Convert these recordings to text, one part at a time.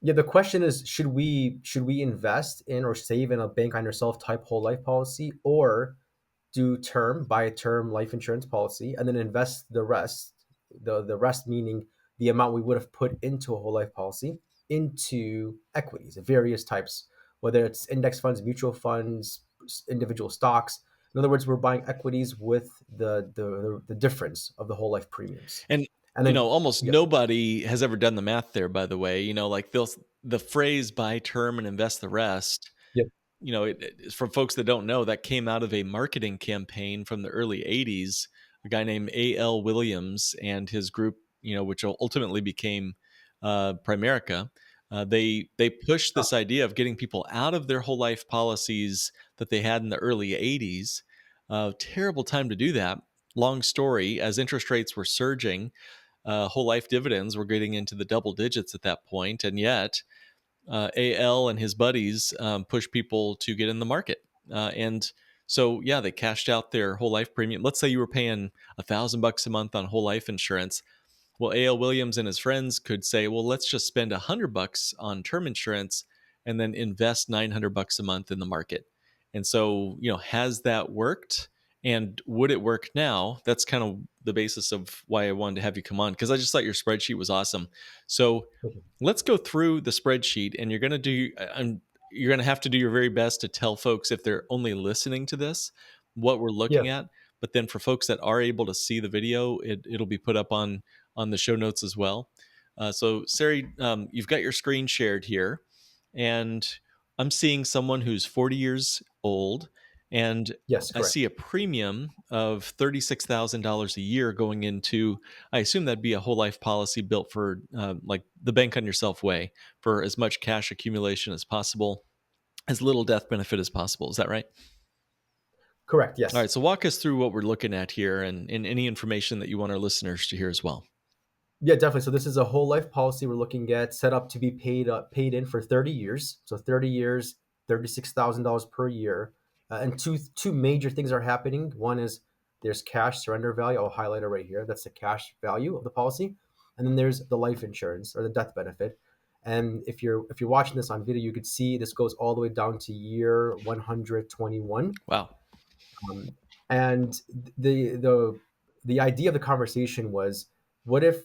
Yeah, the question is, should we invest in or save in a bank on yourself type whole life policy, or do term, buy a term life insurance policy, and then invest the rest, the rest meaning the amount we would have put into a whole life policy, into equities of various types, whether it's index funds, mutual funds, individual stocks. In other words, we're buying equities with the difference of the whole life premiums. And, And then, almost yeah, nobody has ever done the math there, by the way. Like the phrase buy term and invest the rest, yeah, for folks that don't know, that came out of a marketing campaign from the early 80s. A guy named A.L. Williams and his group, which ultimately became Primerica. They pushed uh, this idea of getting people out of their whole life policies that they had in the early 80s. Terrible time to do that. Long story, as interest rates were surging, whole life dividends were getting into the double digits at that point, and yet AL and his buddies push people to get in the market. And so, yeah, they cashed out their whole life premium. Let's say you were paying $1,000 a month on whole life insurance. Well, A.L. Williams and his friends could say, well, let's just spend $100 on term insurance and then invest $900 a month in the market. And so, has that worked? And would it work now? That's kind of the basis of why I wanted to have you come on, because I just thought your spreadsheet was awesome. So okay. let's go through the spreadsheet, and you're going to have to do your very best to tell folks, if they're only listening to this, what we're Yeah, looking at. But then for folks that are able to see the video, it'll be put up on the show notes as well. So, Sari, you've got your screen shared here, and I'm seeing someone who's 40 years old, and yes, I see correct. a premium of $36,000 a year going into, I assume that'd be a whole life policy built for like the bank on yourself way, for as much cash accumulation as possible, as little death benefit as possible. Is that right? Correct, All yes. right. So walk us through what we're looking at here, and any information that you want our listeners to hear as well. Yeah, definitely. So this is a whole life policy we're looking at, set up to be paid in for 30 years. So 30 years, $36,000 per year. And two major things are happening. One is there's cash surrender value. I'll highlight it right here. That's the cash value of the policy. And then there's the life insurance or the death benefit. And if you're watching this on video, you could see this goes all the way down to year 121. Wow. Um, and the idea of the conversation was, what if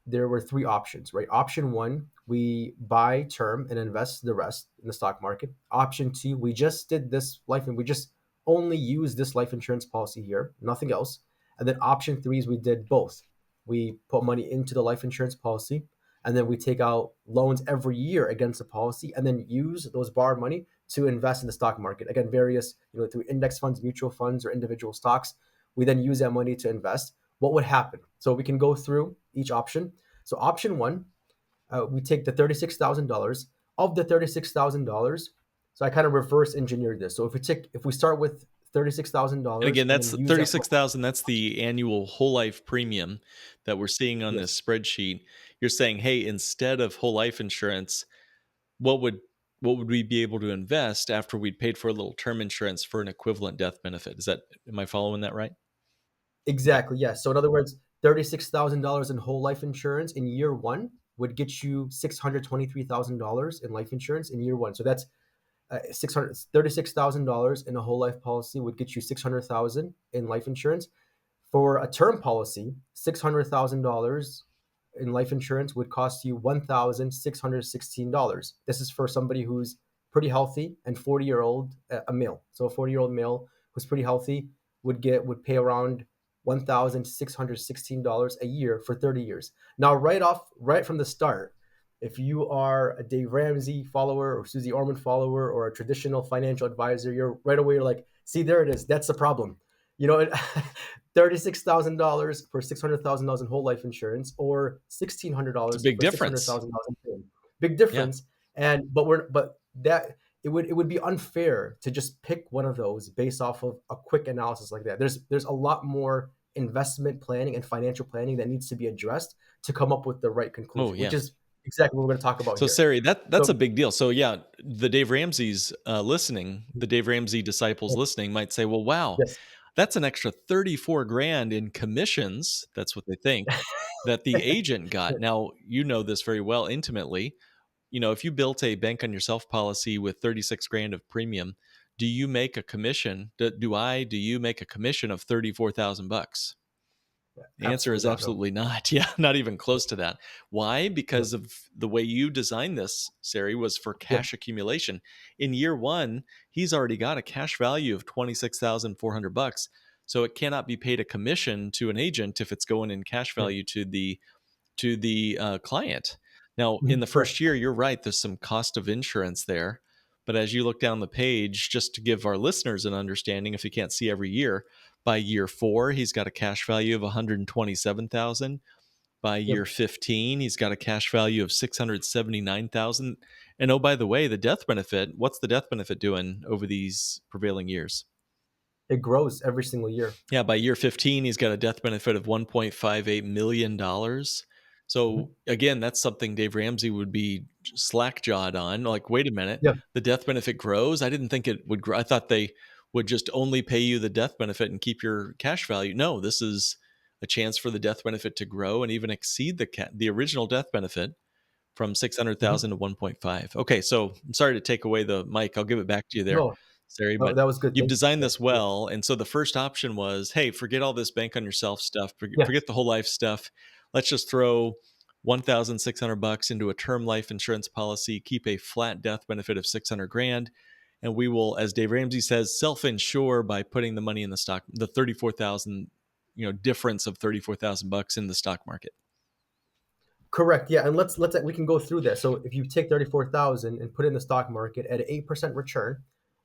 there were three options, right? Option one, we buy term and invest the rest in the stock market. Option two, we just did this life and we just only use this life insurance policy here, nothing else. And then option three is we did both. We put money into the life insurance policy, and then we take out loans every year against the policy, and then use those borrowed money to invest in the stock market. Again, various, through index funds, mutual funds, or individual stocks. We then use that money to invest. What would happen? So we can go through each option. So option one, we take the $36,000. Of the $36,000, so I kind of reverse engineered this. So if we start with $36,000 And again, and that's then use that. 36,000. That's the annual whole life premium that we're seeing on Yes, this spreadsheet. You're saying, hey, instead of whole life insurance, what would what would we be able to invest after we'd paid for a little term insurance for an equivalent death benefit? Am I following that right? exactly. Yes. So in other words, $36,000 in whole life insurance in year one would get you $623,000 in life insurance in year one. So that's 636,000 in a whole life policy would get you 600,000 in life insurance. For a term policy, $600,000 in life insurance would cost you $1,616. This is for somebody who's pretty healthy and 40-year-old, a male. So a 40-year-old male who's pretty healthy would pay around $1,616 a year for 30 years. Now, right from the start, if you are a Dave Ramsey follower or Susie Orman follower or a traditional financial advisor, you're like, see, there it is. That's the problem. $36,000 for $600,000 in whole life insurance, or sixteen hundred It's a dollars big for six hundred difference. thousand dollars in term. Big Yeah. difference. But that it would be unfair to just pick one of those based off of a quick analysis like that. There's a lot more investment planning and financial planning that needs to be addressed to come up with the right Oh, conclusion, which yeah. is exactly what we're going to talk about So, here. Sari, that's a So big deal. So, yeah, the Dave Ramsey disciples listening might say, "Well, wow, yes, that's an extra 34 grand in commissions." That's what they think that the agent got. Now, you know this very well intimately. if you built a bank on yourself policy with 36 grand of premium, do you make a commission? Do you make a commission of 34,000 bucks? The answer is Absolutely not. No. absolutely not. Yeah, not even close to that. Why? Yeah. Because of the way you designed this, Sari, was for Yeah. cash accumulation. In year one, he's already got a cash value of 26,400 bucks. So it cannot be paid a commission to an agent if it's going in cash Yeah. value to the client. Now, in Mhm. the Correct. first year, you're right. There's some cost of insurance there, but as you look down the page, just to give our listeners an understanding, if you can't see every year, by year four, he's got a cash value of 127,000. By year Yep. 15, he's got a cash value of 679,000. And oh, by the way, the death benefit, what's the death benefit doing over these prevailing years? It grows every single year. Yeah, by year 15, he's got a death benefit of $1.58 million. So Mhm. again, that's something Dave Ramsey would be slack jawed on. Like, wait a minute, Yeah. the death benefit grows. I didn't think it would grow. I thought they would just only pay you the death benefit and keep your cash value. No, this is a chance for the death benefit to grow and even exceed the original death benefit from Mhm. 600,000 to 1.5. Okay, so I'm sorry to take away the mic. I'll give it back to you there, No, Sari, that but that was good. you've Thank you. designed Yeah. this Yeah. well. And so the first option was, hey, forget all this bank on yourself stuff, Yeah. forget the whole life stuff. Let's just throw 1,600 bucks into a term life insurance policy, keep a flat death benefit of 600 grand. And we will, as Dave Ramsey says, self-insure by putting the money in the stock, the 34,000, difference of 34,000 bucks in the stock market. Correct. Yeah, and let's we can go through that. So if you take 34,000 and put it in the stock market at an 8% return,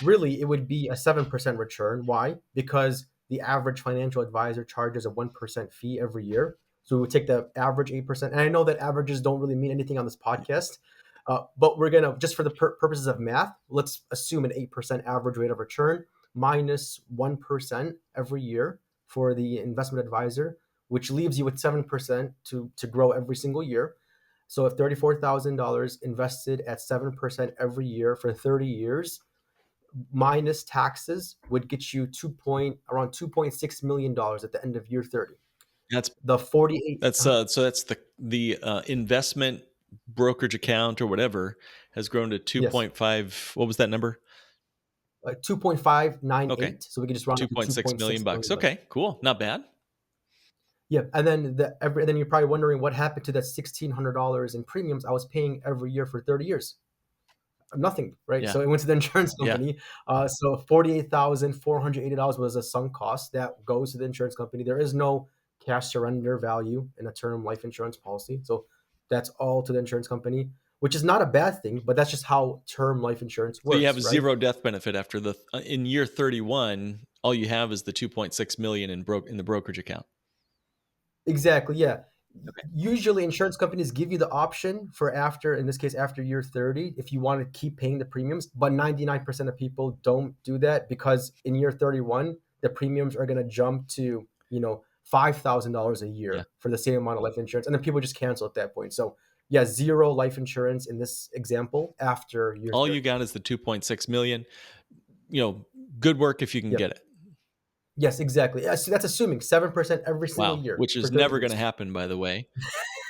really it would be a 7% return. Why? Because the average financial advisor charges a 1% fee every year. So we would take the average 8%. And I know that averages don't really mean anything on this podcast, but we're gonna just for the purposes of math, let's assume an 8% average rate of return minus 1% every year for the investment advisor, which leaves you with 7% to grow every single year. So if $34,000 invested at 7% every year for 30 years, minus taxes would get you around $2.6 million at the end of year 30. That's The 48 so that's the investment brokerage account or whatever has grown to yes, 2.5. What was that number? Okay. 2.598. So we can just round up to 2.6 million 2.6 bucks. million bucks. Okay, cool. Not bad. Yeah, and then then you're probably wondering what happened to that $1,600 in premiums I was paying every year for 30 years. Nothing, right? Yeah. So it went to the insurance Yeah. company. So $48,480 was a sunk cost that goes to the insurance company. There is no cash surrender value in a term life insurance policy. So that's all to the insurance company, which is not a bad thing, but that's just how term life insurance So you have works, a right? zero death benefit after in year 31, all you have is the 2.6 million in the brokerage account. Exactly. Yeah. Okay. Usually, insurance companies give you the option for after, in this case, after year 30, if you want to keep paying the premiums. But 99% of people don't do that because in year 31, the premiums are going to jump to, $5,000 a Yeah. year for the same amount of life insurance. And then people just cancel at that point. So, yeah, zero life insurance in this example after year All you 30. got is the 2.6 million. You know, good work if you can Yep. get it. Yes, exactly. Yeah, so that's assuming 7% every single Wow, year which for is 30 never going years. to happen, by the way.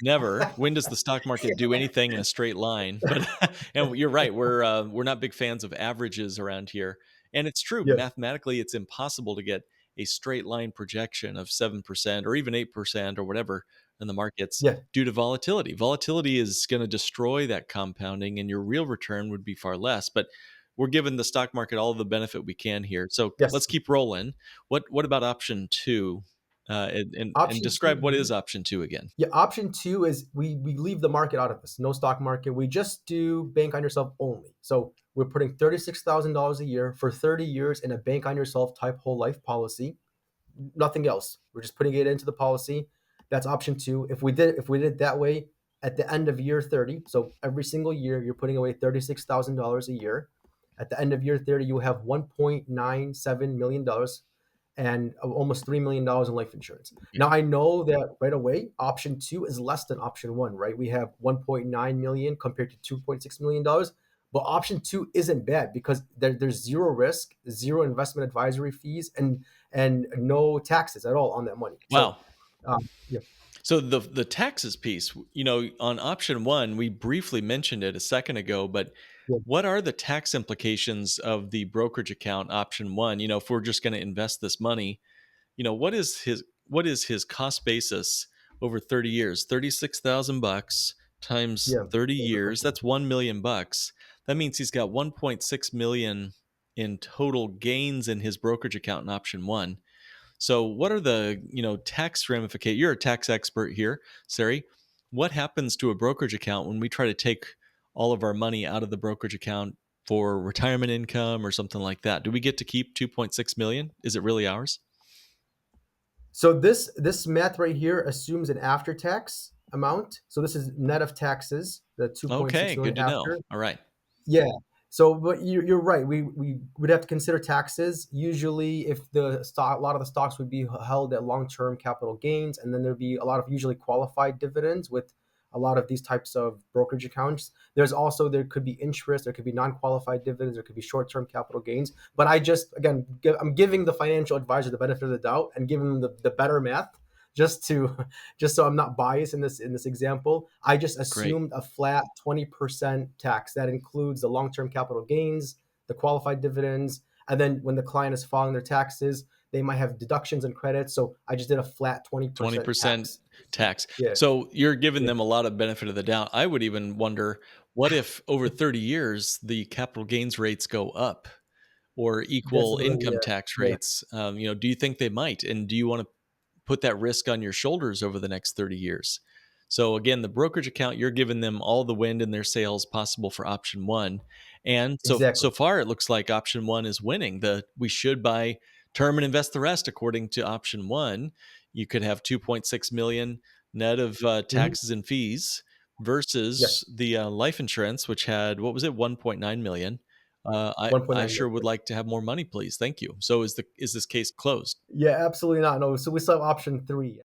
Never. When does the stock market do anything in a straight line? But and you're right. We're not big fans of averages around here, and it's true. Yes. Mathematically, it's impossible to get a straight line projection of 7% or even 8% or whatever in the markets Yeah. due to volatility. Volatility is going to destroy that compounding, and your real return would be far less. But we're giving the stock market all the benefit we can here. So Yes. let's keep rolling. What about option two? And Option describe what two. is option two again. Yeah, option two is we leave the market out of this. No stock market. We just do bank on yourself only. So we're putting $36,000 a year for 30 years in a bank on yourself type whole life policy. Nothing else. We're just putting it into the policy. That's option two. If we did it that way, at the end of year 30, so every single year you're putting away $36,000 a year. At the end of year 30, you have $1.97 million and almost $3 million in life insurance. Now I know that right away, option two is less than option one, right? We have 1.9 million compared to $2.6 million. But option two isn't bad because there's zero risk, zero investment advisory fees, and no taxes at all on that money. So, Wow. yeah, So the taxes piece, on option one, we briefly mentioned it a second ago, but Yeah. what are the tax implications of the brokerage account option one? If we're just going to invest this money, what is his cost basis over 30 years? 36,000 bucks times Yeah. 30 Very good years, question. that's 1 million bucks. That means he's got 1.6 million in total gains in his brokerage account in option one. So, what are the tax ramifications? You're a tax expert here, Sari. What happens to a brokerage account when we try to take all of our money out of the brokerage account for retirement income or something like that? Do we get to keep 2.6 million? Is it really ours? So this math right here assumes an after tax amount. So this is net of taxes, the Okay, 2.6 good million to know. after. All right, Yeah. So, but you're right. We would have to consider taxes. Usually, if the stock, a lot of the stocks would be held at long-term capital gains, and then there'd be a lot of usually qualified dividends with a lot of these types of brokerage accounts. There could be interest, there could be non-qualified dividends, there could be short-term capital gains. But I just again, I'm giving the financial advisor the benefit of the doubt and giving them the better math just to just so I'm not biased in this example. I just great. assumed a flat 20% tax that includes the long-term capital gains, the qualified dividends, and then when the client is filing their taxes, they might have deductions and credits. So I just did a flat 20% 20% tax. tax. Yeah, So you're giving yeah, them a lot of benefit of the doubt. I would even wonder, what if over 30 years the capital gains rates go up or that's equal another, income yeah, tax yeah, rates? Do you think they might? And do you want to put that risk on your shoulders over the next 30 years? So again, the brokerage account, you're giving them all the wind in their sails possible for option one. And so exactly. far it looks like option one is winning. The we should buy term and invest the rest according to option one. You could have 2.6 million net of Mhm. taxes and fees versus Yes, the life insurance, which had, what was it, 1.9 million. I 1.9 sure million. would like to have more money, please. Thank you. So is this case closed? Yeah, absolutely not. No, so we still have option three.